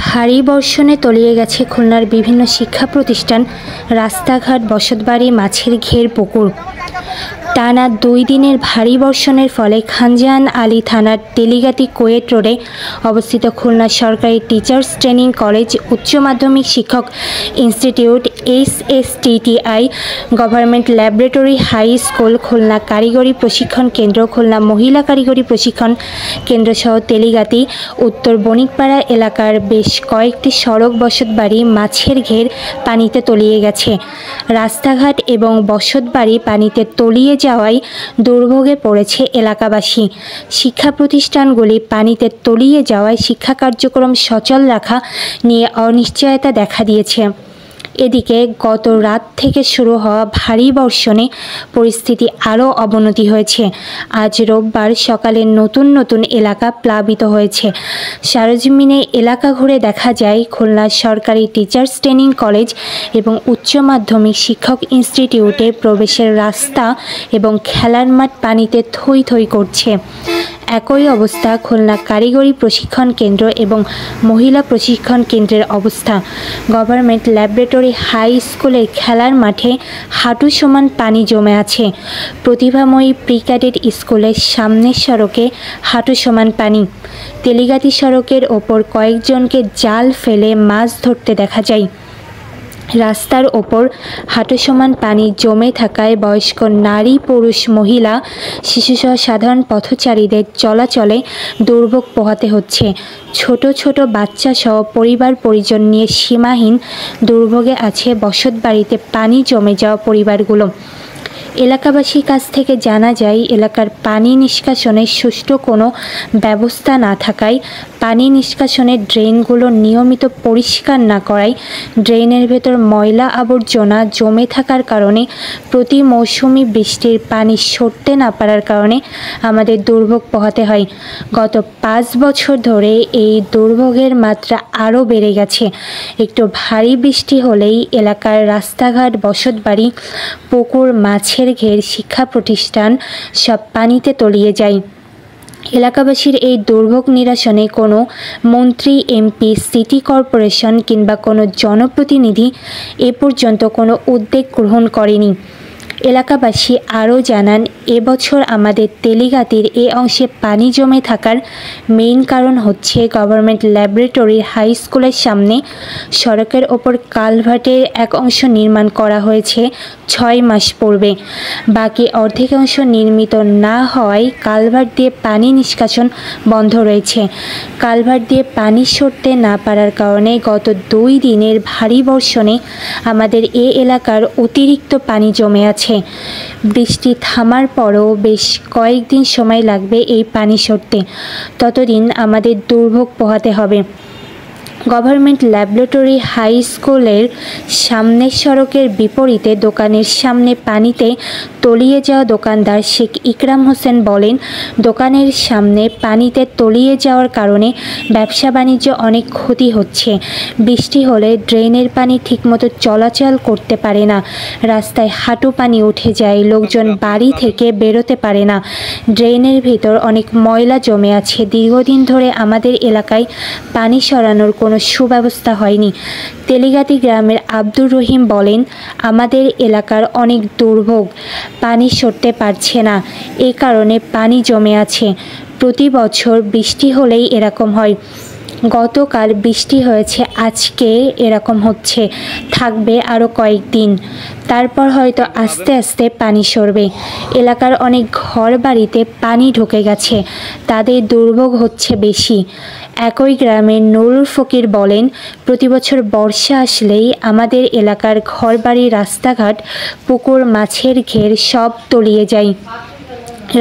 ভারী বর্ষণে তলিয়ে গেছে খুলনার বিভিন্ন শিক্ষা প্রতিষ্ঠান, রাস্তাঘাট, বসতবাড়ি, মাছের ঘের, পুকুর। টানা 2 দিনের ভারী বর্ষণের ফলে খানজাহান আলী থানার তেলিগাতি কোয়েট রোডে অবস্থিত খুলনা সরকারি টিচার্স ট্রেনিং কলেজ, উচ্চ মাধ্যমিক শিক্ষক institute, SSTTI, government laboratory high school, Khulna কারিগরি প্রশিক্ষণ কেন্দ্র, খুলনা মহিলা কারিগরি প্রশিক্ষণ কেন্দ্র সহ তেলিগাতি, উত্তর বণিকপাড়া এলাকার বেশ কয়েকটি সড়ক, বসতবাড়ি, মাছের ঘের পানিতে তলিয়ে গেছে। রাস্তাঘাট এবং বসতবাড়ি পানিতে তলিয়ে যাওয়ায় দুর্ভোগে পড়েছে এলাকাবাসী। শিক্ষা প্রতিষ্ঠানগুলি পানিতে তলিয়ে যাওয়ায় শিক্ষা কার্যক্রম সচল রাখা নিয়ে অনিশ্চয়তা দেখা দিয়েছে। এদিকে গত রাত থেকে শুরু হওয়া ভারী বর্ষণে পরিস্থিতি আরও অবনতি হয়েছে। আজ রোববার সকালে নতুন নতুন এলাকা প্লাবিত হয়েছে। সরেজমিনে এলাকা ঘুরে দেখা যায় খুলনা সরকারি টিচার্স ট্রেনিং কলেজ এবং উচ্চ মাধ্যমিক শিক্ষক ইনস্টিটিউটে প্রবেশের রাস্তা এবং খেলার মাঠ পানিতে থই থই করছে। একই অবস্থা খুলনা কারিগরি প্রশিক্ষণ কেন্দ্র এবং মহিলা প্রশিক্ষণ কেন্দ্রের অবস্থা। গভর্নমেন্ট ল্যাবরেটরি হাই স্কুলের খেলার মাঠে হাঁটু সমান পানি জমে আছে। প্রতিভাময়ী প্রি ক্যাডেট স্কুলের সামনের সড়কে হাঁটু সমান পানি। তেলিগাতি সড়কের ওপর কয়েকজনকে জাল ফেলে মাছ ধরতে দেখা যায়। রাস্তার ওপর হাঁটু সমান পানি জমে থাকায় বয়স্ক নারী, পুরুষ, মহিলা, শিশুসহ সাধারণ পথচারীদের চলাচলে দুর্ভোগ পোহাতে হচ্ছে। ছোট ছোট বাচ্চা সহ পরিবার পরিজন নিয়ে সীমাহীন দুর্ভোগে আছে বসতবাড়িতে পানি জমে যাওয়া পরিবারগুলো। এলাকাবাসীর কাছ থেকে জানা যায়, এলাকার পানি নিষ্কাশনের সুষ্ঠু কোনো ব্যবস্থা না থাকায়, পানি নিষ্কাশনের ড্রেনগুলো নিয়মিত পরিষ্কার না করায়, ড্রেনের ভেতর ময়লা আবর্জনা জমে থাকার কারণে, প্রতি মৌসুমি বৃষ্টির পানি সরতে না পারার কারণে আমাদের দুর্ভোগ পোহাতে হয়। গত 5 বছর ধরে এই দুর্ভোগের মাত্রা আরও বেড়ে গেছে। একটু ভারী বৃষ্টি হলেই এলাকার রাস্তাঘাট, বসতবাড়ি, পুকুর, মাছের ঘের, শিক্ষা প্রতিষ্ঠান সব পানিতে তলিয়ে যায়। এলাকাবাসীর এই দুর্ভোগ নিরসনে কোনো মন্ত্রী, MP, সিটি কর্পোরেশন কিংবা কোনো জনপ্রতিনিধি এ পর্যন্ত কোনো উদ্যোগ গ্রহণ করেনি। এলাকাবাসী আরও জানান, এবছর আমাদের তেলিগাতির এ অংশে পানি জমে থাকার মেইন কারণ হচ্ছে গভর্নমেন্ট ল্যাবরেটরির হাই স্কুলের সামনে সড়কের ওপর কালভার্টের এক অংশ নির্মাণ করা হয়েছে 6 মাস পূর্বে। বাকি অর্ধেক অংশ নির্মিত না হওয়ায় কালভার্ট দিয়ে পানি নিষ্কাশন বন্ধ রয়েছে। কালভার্ট দিয়ে পানি সরতে না পারার কারণে গত 2 দিনের ভারী বর্ষণে আমাদের এ এলাকার অতিরিক্ত পানি জমে আছে। বৃষ্টি থামার পরও বেশ কয়েকদিন সময় লাগবে এই পানি সরতে। ততদিন আমাদের দুর্ভোগ পোহাতে হবে। গভর্নমেন্ট ল্যাবরেটরি হাই স্কুলের সামনের সড়কের বিপরীতে দোকানের সামনে পানিতে তলিয়ে যাওয়া দোকানদার শেখ ইকরাম হোসেন বলেন, দোকানের সামনে পানিতে তলিয়ে যাওয়ার কারণে ব্যবসা বাণিজ্য অনেক ক্ষতি হচ্ছে। বৃষ্টি হলে ড্রেনের পানি ঠিকমতো চলাচল করতে পারে না। রাস্তায় হাঁটু পানি উঠে যায়। লোকজন বাড়ি থেকে বেরোতে পারে না। ড্রেনের ভিতর অনেক ময়লা জমে আছে। দীর্ঘদিন ধরে আমাদের এলাকায় পানি সরানোর কোনো সুব্যবস্থা হয়নি। তেলিগাতি গ্রামের আব্দুর রহিম বলেন, আমাদের এলাকার অনেক দুর্ভোগ, পানি সরতে পারছে না। এ কারণে পানি জমে আছে। প্রতি বছর বৃষ্টি হলেই এরকম হয়। গতকাল বৃষ্টি হয়েছে, আজকে এরকম হচ্ছে, থাকবে আরও কয়েকদিন। তারপর হয়তো আস্তে আস্তে পানি সরবে। এলাকার অনেক ঘর বাড়িতে পানি ঢুকে গেছে, তাদের দুর্ভোগ হচ্ছে বেশি। একই গ্রামের নুরুল ফকির বলেন, প্রতি বছর বর্ষা আসলেই আমাদের এলাকার ঘরবাড়ি, রাস্তাঘাট, পুকুর, মাছের ঘের সব তলিয়ে যায়।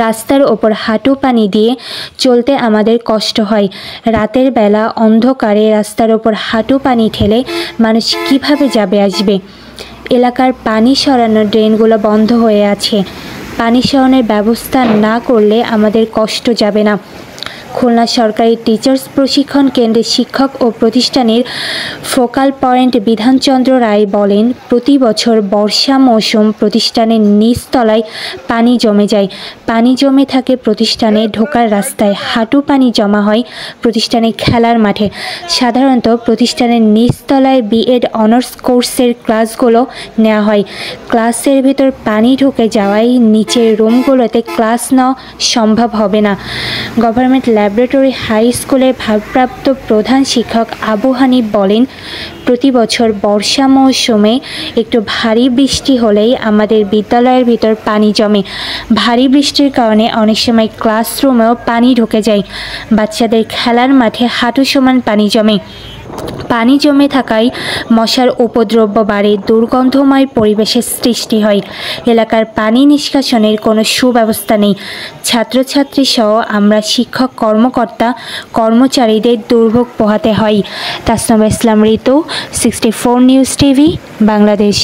রাস্তার ওপর হাঁটু পানি দিয়ে চলতে আমাদের কষ্ট হয়। রাতের বেলা অন্ধকারে রাস্তার ওপর হাঁটু পানি ঠেলে মানুষ কিভাবে যাবে আসবে? এলাকার পানি সরানোর ড্রেনগুলো বন্ধ হয়ে আছে। পানি সরানোর ব্যবস্থা না করলে আমাদের কষ্ট যাবে না। খুলনা সরকারি টিচার্স প্রশিক্ষণ কেন্দ্রের শিক্ষক ও প্রতিষ্ঠানের ফোকাল পয়েন্ট বিধানচন্দ্র রায় বলেন, প্রতি বছর বর্ষা মৌসুম প্রতিষ্ঠানের নিচতলায় পানি জমে যায়। পানি জমে থাকে প্রতিষ্ঠানে ঢোকার রাস্তায়, হাঁটু পানি জমা হয় প্রতিষ্ঠানের খেলার মাঠে। সাধারণত প্রতিষ্ঠানের নিচতলায় বিএড অনার্স কোর্সের ক্লাসগুলো নেওয়া হয়। ক্লাসের ভেতর পানি ঢুকে যাওয়ায় নিচের রুমগুলোতে ক্লাস নেওয়া সম্ভব হবে না। গভর্নমেন্ট ল্যাবরেটরি হাই স্কুলের ভারপ্রাপ্ত প্রধান শিক্ষক আবু হানিফ বলেন, প্রতি বছর বর্ষা মৌসুমে একটু ভারী বৃষ্টি হলেই আমাদের বিদ্যালয়ের ভিতর পানি জমে। ভারী বৃষ্টির কারণে অনেক সময় ক্লাসরুমেও পানি ঢুকে যায়। বাচ্চাদের খেলার মাঠে হাঁটু সমান পানি জমে। পানি জমে থাকায় মশার উপদ্রব বাড়ে, দুর্গন্ধময় পরিবেশের সৃষ্টি হয়। এলাকার পানি নিষ্কাশনের কোনো সুব্যবস্থা নেই। ছাত্রছাত্রী সহ আমরা শিক্ষক কর্মকর্তা কর্মচারীদের দুর্ভোগ পোহাতে হয়। তাসনিম ইসলাম ঋতু, 64 নিউজ টিভি, বাংলাদেশ।